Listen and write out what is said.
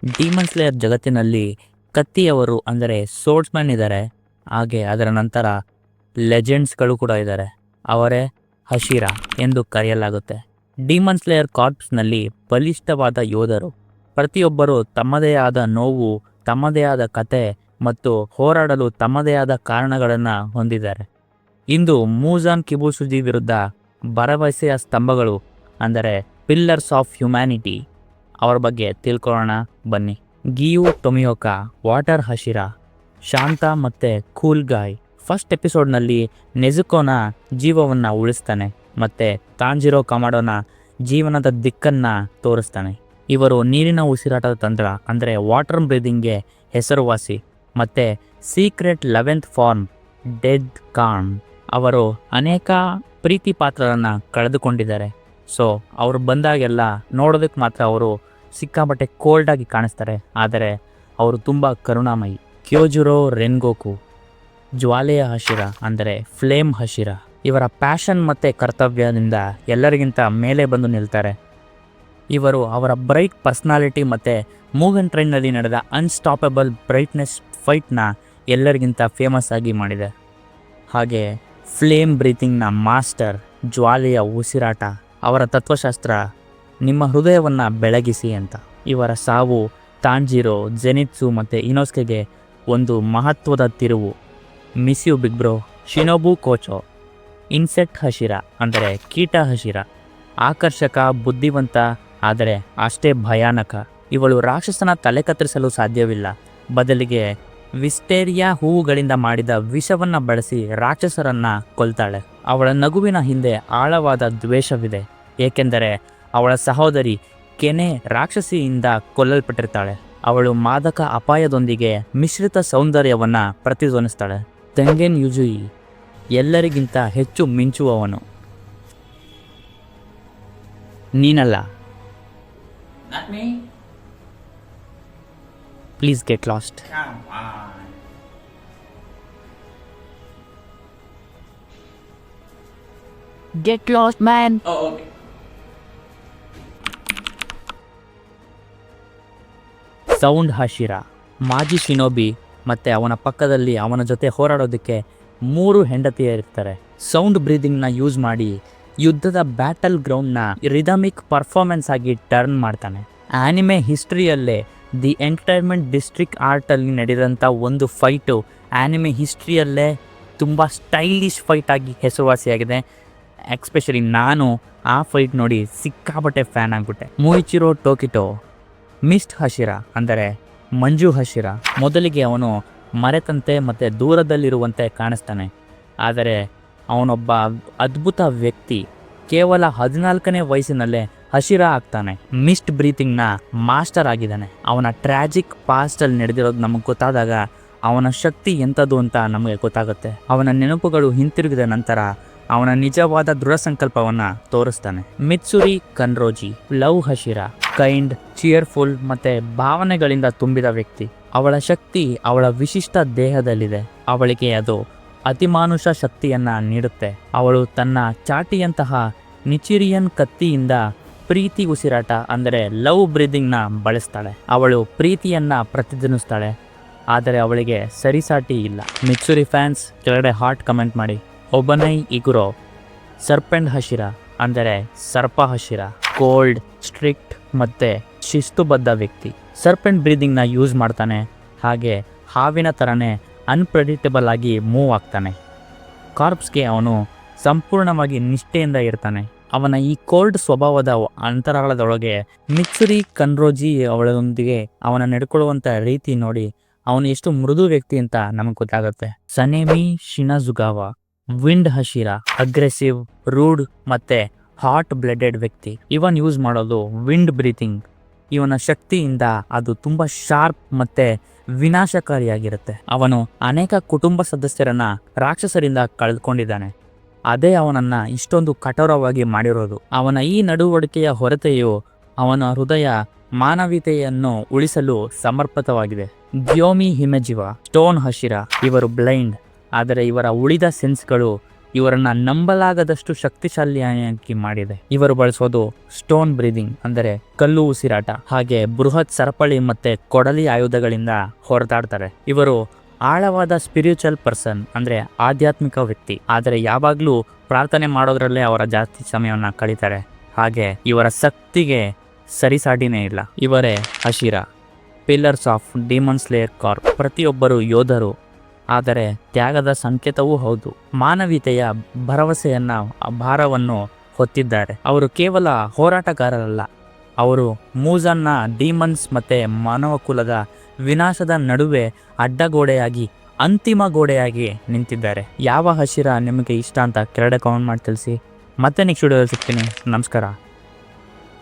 Demon slayer ಜಗತ್ತಿನಲ್ಲಿ ಕತ್ತಿಯವರು ಅಂದರೆ ಸೋರ್ಡ್ಸ್ಮನ್ ಇದ್ದಾರೆ. ಹಾಗೆ ಅದರ ನಂತರ ಲೆಜೆಂಡ್ಸ್ಗಳು ಕೂಡ ಇದ್ದಾರೆ. ಅವರೇ ಹಶಿರಾ ಎಂದು ಕರೆಯಲಾಗುತ್ತೆ. ಡೀಮನ್ ಸ್ಲೇಯರ್ ಕಾರ್ಪ್ಸ್ನಲ್ಲಿ ಬಲಿಷ್ಠವಾದ ಯೋಧರು. ಪ್ರತಿಯೊಬ್ಬರು ತಮ್ಮದೇ ಆದ ನೋವು, ತಮ್ಮದೇ ಆದ ಕತೆ ಮತ್ತು ಹೋರಾಡಲು ತಮ್ಮದೇ ಆದ ಕಾರಣಗಳನ್ನು ಹೊಂದಿದ್ದಾರೆ. ಇಂದು ಮೂಜಾನ್ ಕಿಬುಸುಜಿ ವಿರುದ್ಧ ಭರವಸೆಯ ಸ್ತಂಭಗಳು ಅಂದರೆ ಪಿಲ್ಲರ್ಸ್ ಆಫ್ ಹ್ಯುಮ್ಯಾನಿಟಿ ಅವರ ಬಗ್ಗೆ ತಿಳ್ಕೊಳ್ಳೋಣ ಬನ್ನಿ. ಗಿಯು ಟೊಮಿಯೋಕಾ, ವಾಟರ್ ಹಶಿರಾ, ಶಾಂತ ಮತ್ತು ಕೂಲ್ ಗಾಯ್. ಫಸ್ಟ್ ಎಪಿಸೋಡ್ನಲ್ಲಿ ನೆಜುಕೋನ ಜೀವವನ್ನು ಉಳಿಸ್ತಾನೆ ಮತ್ತು ತಾಂಜಿರೋ ಕಮಾಡೋನ ಜೀವನದ ದಿಕ್ಕನ್ನು ತೋರಿಸ್ತಾನೆ. ಇವರು ನೀರಿನ ಉಸಿರಾಟದ ತಂತ್ರ ಅಂದರೆ ವಾಟರ್ ಬ್ರೀದಿಂಗ್ಗೆ ಹೆಸರುವಾಸಿ. ಮತ್ತು ಸೀಕ್ರೆಟ್ 11th ಫಾರ್ಮ್ ಡೆಡ್ ಕಾನ್. ಅವರು ಅನೇಕ ಪ್ರೀತಿ ಪಾತ್ರರನ್ನು ಕಳೆದುಕೊಂಡಿದ್ದಾರೆ. ಸೊ ಅವರು ಬಂದಾಗೆಲ್ಲ ನೋಡೋದಕ್ಕೆ ಮಾತ್ರ ಅವರು ಸಿಕ್ಕಾಪಟ್ಟೆ ಕೋಲ್ಡಾಗಿ ಕಾಣಿಸ್ತಾರೆ, ಆದರೆ ಅವರು ತುಂಬ ಕರುಣಾಮಯಿ. ಕ್ಯೋಜುರೋ ರೆನ್ಗೋಕು, ಜ್ವಾಲೆಯ ಹಶಿರಾ ಅಂದರೆ ಫ್ಲೇಮ್ ಹಶಿರಾ. ಇವರ ಪ್ಯಾಷನ್ ಮತ್ತು ಕರ್ತವ್ಯದಿಂದ ಎಲ್ಲರಿಗಿಂತ ಮೇಲೆ ಬಂದು ನಿಲ್ತಾರೆ. ಇವರು ಅವರ ಬ್ರೈಟ್ ಪರ್ಸ್ನಾಲಿಟಿ ಮತ್ತು ಮೂಗನ್ ಟ್ರೈನ್ನಲ್ಲಿ ನಡೆದ ಅನ್ಸ್ಟಾಪಬಲ್ ಬ್ರೈಟ್ನೆಸ್ ಫೈಟ್ನ ಎಲ್ಲರಿಗಿಂತ ಫೇಮಸ್ ಆಗಿ ಮಾಡಿದೆ. ಹಾಗೆ ಫ್ಲೇಮ್ ಬ್ರೀತಿಂಗ್ನ ಮಾಸ್ಟರ್, ಜ್ವಾಲೆಯ ಉಸಿರಾಟ. ಅವರ ತತ್ವಶಾಸ್ತ್ರ ನಿಮ್ಮ ಹೃದಯವನ್ನು ಬೆಳಗಿಸಿ ಅಂತ. ಇವರ ಸಾವು ತಾಂಜಿರೋ, ಜೆನಿತ್ಸು ಮತ್ತು ಇನೋಸ್ಕೆಗೆ ಒಂದು ಮಹತ್ವದ ತಿರುವು. Miss you big bro. Shinobu Kocho, insect Hashira ಅಂದರೆ ಕೀಟ ಹಶಿರಾ. ಆಕರ್ಷಕ, ಬುದ್ಧಿವಂತ, ಆದರೆ ಅಷ್ಟೇ ಭಯಾನಕ. ಇವಳು ರಾಕ್ಷಸನ ತಲೆ ಕತ್ತರಿಸಲು ಸಾಧ್ಯವಿಲ್ಲ, ಬದಲಿಗೆ ವಿಸ್ಟೇರಿಯಾ ಹೂವುಗಳಿಂದ ಮಾಡಿದ ವಿಷವನ್ನು ಬಳಸಿ ರಾಕ್ಷಸರನ್ನು ಕೊಲ್ತಾಳೆ. ಅವಳ ನಗುವಿನ ಹಿಂದೆ ಆಳವಾದ ದ್ವೇಷವಿದೆ, ಏಕೆಂದರೆ ಅವಳ ಸಹೋದರಿ ಕೆನೆ ರಾಕ್ಷಸಿಯಿಂದ ಕೊಲ್ಲಲ್ಪಟ್ಟಿರ್ತಾಳೆ. ಅವಳು ಮಾದಕ ಅಪಾಯದೊಂದಿಗೆ ಮಿಶ್ರಿತ ಸೌಂದರ್ಯವನ್ನು ಪ್ರತಿಧ್ವನಿಸ್ತಾಳೆ. ತೆಂಗೆನ್ ಯುಜುಯಿ ಎಲ್ಲರಿಗಿಂತ ಹೆಚ್ಚು ಮಿಂಚುವವನು. ನೀನಲ್ಲ. Please get lost. Get lost man. Sound Hashira, ಮಾಜಿ ಶಿನೋಬಿ ಮತ್ತು ಅವನ ಪಕ್ಕದಲ್ಲಿ ಅವನ ಜೊತೆ ಹೋರಾಡೋದಕ್ಕೆ 3 ಹೆಂಡತಿಯರಿರ್ತಾರೆ. ಸೌಂಡ್ ಬ್ರೀದಿಂಗ್ನ ಯೂಸ್ ಮಾಡಿ ಯುದ್ಧದ ಬ್ಯಾಟಲ್ ಗ್ರೌಂಡ್ನ ರಿದಮಿಕ್ ಪರ್ಫಾರ್ಮೆನ್ಸ್ ಆಗಿ ಟರ್ನ್ ಮಾಡ್ತಾನೆ. ಆ್ಯನಿಮೆ ಹಿಸ್ಟ್ರಿಯಲ್ಲೇ ದಿ ಎಂಟರ್ಟೈನ್ಮೆಂಟ್ ಡಿಸ್ಟ್ರಿಕ್ಟ್ ಆರ್ಟಲ್ಲಿ ನಡೆದಂಥ ಒಂದು ಫೈಟು ಆ್ಯನಿಮೆ ಹಿಸ್ಟ್ರಿಯಲ್ಲೇ ತುಂಬ ಸ್ಟೈಲಿಶ್ ಫೈಟ್ ಆಗಿ ಹೆಸರುವಾಸಿಯಾಗಿದೆ. ಎಕ್ಸ್ಪೆಷಲಿ ನಾನು ಆ ಫೈಟ್ ನೋಡಿ ಸಿಕ್ಕಾಪಟ್ಟೆ ಫ್ಯಾನ್ ಆಗಿಬಿಟ್ಟೆ. ಮೂಯಿಚಿರೋ ಟೋಕಿಟೋ, ಮಿಸ್ಟ್ ಹಶಿರಾ ಅಂದರೆ ಮಂಜು ಹಶಿರಾ. ಮೊದಲಿಗೆ ಅವನು ಮರೆತಂತೆ ಮತ್ತು ದೂರದಲ್ಲಿರುವಂತೆ ಕಾಣಿಸ್ತಾನೆ, ಆದರೆ ಅವನೊಬ್ಬ ಅದ್ಭುತ ವ್ಯಕ್ತಿ. ಕೇವಲ 14ನೇ ವಯಸ್ಸಿನಲ್ಲೇ ಹಶಿರಾ ಆಗ್ತಾನೆ. ಮಿಸ್ಟ್ ಬ್ರೀತಿಂಗ್ನ ಮಾಸ್ಟರ್ ಆಗಿದ್ದಾನೆ. ಅವನ ಟ್ರ್ಯಾಜಿಕ್ ಪಾಸ್ಟಲ್ಲಿ ನಡೆದಿರೋದು ನಮಗೆ ಗೊತ್ತಾದಾಗ ಅವನ ಶಕ್ತಿ ಎಂಥದ್ದು ಅಂತ ನಮಗೆ ಗೊತ್ತಾಗುತ್ತೆ. ಅವನ ನೆನಪುಗಳು ಹಿಂತಿರುಗಿದ ನಂತರ ಅವನ ನಿಜವಾದ ದೃಢ ಸಂಕಲ್ಪವನ್ನು ತೋರಿಸ್ತಾನೆ. ಮಿತ್ಸುರಿ ಕನ್ರೋಜಿ, ಲವ್ ಹಶಿರಾ, ಕೈಂಡ್, ಚಿಯರ್ಫುಲ್ ಮತ್ತು ಭಾವನೆಗಳಿಂದ ತುಂಬಿದ ವ್ಯಕ್ತಿ. ಅವಳ ಶಕ್ತಿ ಅವಳ ವಿಶಿಷ್ಟ ದೇಹದಲ್ಲಿದೆ. ಅವಳಿಗೆ ಅದು ಅತಿಮಾನುಷ ಶಕ್ತಿಯನ್ನು ನೀಡುತ್ತೆ. ಅವಳು ತನ್ನ ಚಾಟಿಯಂತಹ ನಿಚಿರಿಯನ್ ಕತ್ತಿಯಿಂದ ಪ್ರೀತಿ ಉಸಿರಾಟ ಅಂದರೆ ಲವ್ ಬ್ರೀದಿಂಗ್ನ ಬಳಸ್ತಾಳೆ. ಅವಳು ಪ್ರೀತಿಯನ್ನು ಪ್ರತಿಧ್ವನಿಸ್ತಾಳೆ, ಆದರೆ ಅವಳಿಗೆ ಸರಿಸಾಟಿ ಇಲ್ಲ. ಮಿತ್ಸುರಿ ಫ್ಯಾನ್ಸ್ ಕೆಳಗಡೆ ಹಾರ್ಟ್ ಕಮೆಂಟ್ ಮಾಡಿ. ಒಬನೈ ಇಗುರೋ, ಸರ್ಪೆಂಟ್ ಹಶಿರಾ ಅಂದರೆ ಸರ್ಪ ಹಶಿರಾ. ಕೋಲ್ಡ್, ಸ್ಟ್ರಿಕ್ಟ್ ಮತ್ತು ಶಿಸ್ತುಬದ್ಧ ವ್ಯಕ್ತಿ. ಸರ್ಪೆಂಟ್ ಬ್ರೀದಿಂಗ್ನ ಯೂಸ್ ಮಾಡ್ತಾನೆ, ಹಾಗೆ ಹಾವಿನ ಥರನೇ ಅನ್ಪ್ರೆಡಿಕ್ಟಬಲ್ ಆಗಿ ಮೂವ್ ಆಗ್ತಾನೆ. ಕಾರ್ಪ್ಸ್ಗೆ ಅವನು ಸಂಪೂರ್ಣವಾಗಿ ನಿಷ್ಠೆಯಿಂದ ಇರ್ತಾನೆ. ಅವನ ಈ ಕೋಲ್ಡ್ ಸ್ವಭಾವದ ಅಂತರಾಳದೊಳಗೆ ಮಿತ್ಸುರಿ ಕನ್ರೋಜಿ ಅವಳೊಂದಿಗೆ ಅವನ ನಡ್ಕೊಳ್ಳುವಂಥ ರೀತಿ ನೋಡಿ ಅವನು ಎಷ್ಟು ಮೃದು ವ್ಯಕ್ತಿ ಅಂತ ನಮಗೆ ಗೊತ್ತಾಗುತ್ತೆ. ಸನೇಮಿ ಶಿನಜುಗಾವಾ, ವಿಂಡ್ ಹಶಿರಾ, ಅಗ್ರೆಸಿವ್, ರೂಡ್ ಮತ್ತು ಹಾಟ್ ಬ್ಲಡೆಡ್ ವ್ಯಕ್ತಿ. ಇವನ್ ಯೂಸ್ ಮಾಡೋದು ವಿಂಡ್ ಬ್ರೀತಿಂಗ್. ಇವನ ಶಕ್ತಿಯಿಂದ ಅದು ತುಂಬ ಶಾರ್ಪ್ ಮತ್ತು ವಿನಾಶಕಾರಿಯಾಗಿರುತ್ತೆ. ಅವನು ಅನೇಕ ಕುಟುಂಬ ಸದಸ್ಯರನ್ನ ರಾಕ್ಷಸರಿಂದ ಕಳೆದುಕೊಂಡಿದ್ದಾನೆ. ಅದೇ ಅವನನ್ನು ಇಷ್ಟೊಂದು ಕಠೋರವಾಗಿ ಮಾಡಿರೋದು. ಅವನ ಈ ನಡವಳಿಕೆಯ ಹೊರತೆಯು ಅವನ ಹೃದಯ ಮಾನವೀಯತೆಯನ್ನು ಉಳಿಸಲು ಸಮರ್ಪಿತವಾಗಿದೆ. ಗ್ಯೋಮಿ ಹಿಮೆಜಿವಾ, ಸ್ಟೋನ್ ಹಶಿರಾ. ಇವರು ಬ್ಲೈಂಡ್, ಆದರೆ ಇವರ ಉಳಿದ ಸೆನ್ಸ್ಗಳು ಇವರನ್ನ ನಂಬಲಾಗದಷ್ಟು ಶಕ್ತಿಶಾಲಿಯಾಗಿ ಮಾಡಿದೆ. ಇವರು ಬಳಸೋದು ಸ್ಟೋನ್ ಬ್ರೀದಿಂಗ್ ಅಂದರೆ ಕಲ್ಲು ಉಸಿರಾಟ, ಹಾಗೆ ಬೃಹತ್ ಸರಪಳಿ ಮತ್ತೆ ಕೊಡಲಿ ಆಯುಧಗಳಿಂದ ಹೊರದಾಡ್ತಾರೆ. ಇವರು ಆಳವಾದ ಸ್ಪಿರಿಚುವಲ್ ಪರ್ಸನ್ ಅಂದ್ರೆ ಆಧ್ಯಾತ್ಮಿಕ ವ್ಯಕ್ತಿ, ಆದರೆ ಯಾವಾಗ್ಲೂ ಪ್ರಾರ್ಥನೆ ಮಾಡೋದ್ರಲ್ಲೇ ಅವರ ಜಾಸ್ತಿ ಸಮಯವನ್ನ ಕಳೀತಾರೆ. ಹಾಗೆ ಇವರ ಶಕ್ತಿಗೆ ಸರಿಸಾಟಿನೇ ಇಲ್ಲ. ಇವರೇ Hashira, pillars of demon slayer corps. ಪ್ರತಿಯೊಬ್ಬರು ಯೋಧರು, ಆದರೆ ತ್ಯಾಗದ ಸಂಕೇತವೂ ಹೌದು. ಮಾನವೀಯತೆಯ ಭರವಸೆಯನ್ನ ಭಾರವನ್ನು ಹೊತ್ತಿದ್ದಾರೆ. ಅವರು ಕೇವಲ ಹೋರಾಟಗಾರರಲ್ಲ, ಅವರು ಮೂಸನ್ನ ಡೀಮನ್ಸ್ ಮತ್ತೆ ಮಾನವ ಕುಲದ ವಿನಾಶದ ನಡುವೆ ಅಡ್ಡಗೋಡೆಯಾಗಿ, ಅಂತಿಮ ಗೋಡೆಯಾಗಿ ನಿಂತಿದ್ದಾರೆ. ಯಾವ ಹಶಿರಾ ನಿಮಗೆ ಇಷ್ಟ ಅಂತ ಕೆಳಗಡೆ ಕಾಮೆಂಟ್ ಮಾಡಿ ತಿಳಿಸಿ. ಮತ್ತೆ ನೆಕ್ಸ್ಟ್ ವಿಡಿಯೋದಲ್ಲಿ ಸಿಗ್ತೀನಿ. ನಮಸ್ಕಾರ.